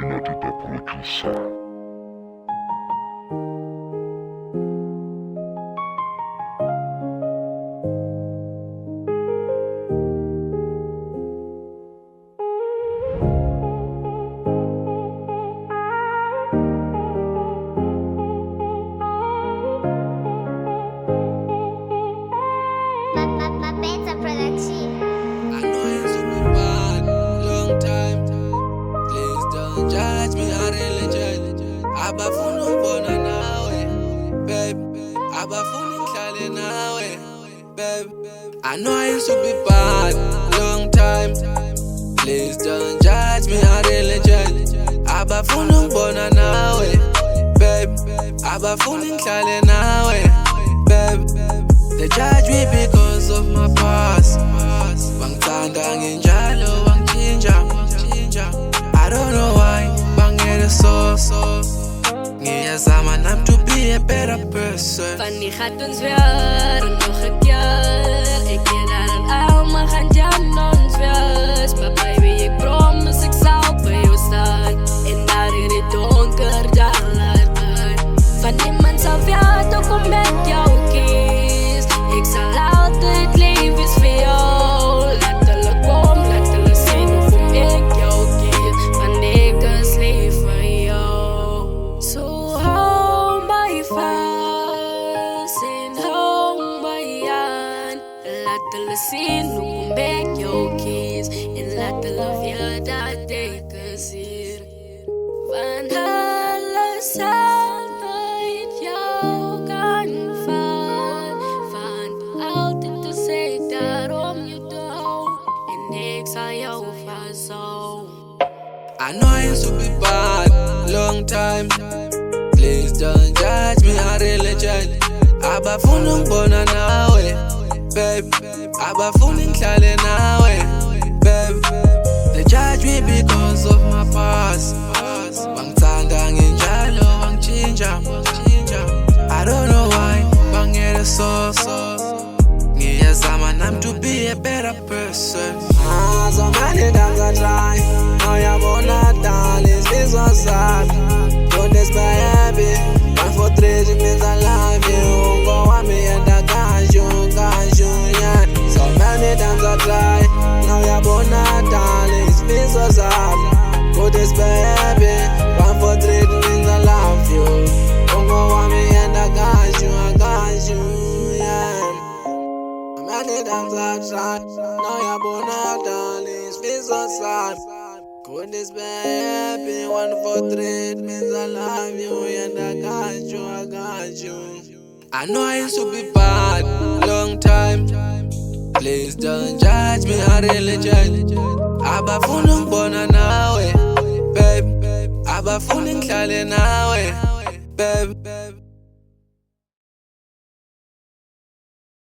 Illuminati the producer. Judge me, I really judge. Abafuna ukubona nawe, babe. Abafuna ngihlale nawe, babe. I know I used to be bad, long time. Please don't judge me, I really judge. Abafuna ukubona nawe, babe. Abafuna ngihlale nawe, babe. They judge me because of my past. Bangithanda nginjalo, bangichinja. I don't know why, bangere so ngiyazama nami to be a better person. Van die gaat ons weer nog een keer. Ik keer naar een uil, maar gaan jam ons weer. Maar baby, ik promise ik zal bij jou staan. En daar in het donker daar laten. Van niemand zal jou toch om met jou kies. Ik zal altijd leven voor jou. Letterlijk kom, letterlijk zien of om ik jou kies. Van ik is lief voor jou. So hou mij vast en hou mij aan. Laat hulle zien hoe kom ik jou kies. En laat hulle weer dat ik is hier. Want hulle zal nooit jou kan val. Van altijd te zeggen daarom je dood. En ik zal jou vasthouden. I know I used to be bad, long time. Please don't judge me, I really judge. Abafuna ukubona nawe, babe. Abafuna ngihlale nawe, babe. They judge me because of my past. Bangithanda nginjalo, bangichinja. I don't know why, bangere so ngiyazama nami to be a better person. So many times I try. Now yabona darling, this was sad. Goodness baby, 1 for 3 it means I love you. Go on me and I got you, yeah. So many times I try. Now yabona darling, this was sad. Goodness baby, 1 for 3 it means I love you. Go on me and I got you, yeah. Many times I tried, now you're born out, darling, it's been so sad. Goodness baby, 1 for 3, it means I love you, and I got you. I know I used to be bad, long time. Please don't judge me, I really judge. Abafuna ukubona nawe, babe. Abafuna ngihlale nawe, babe.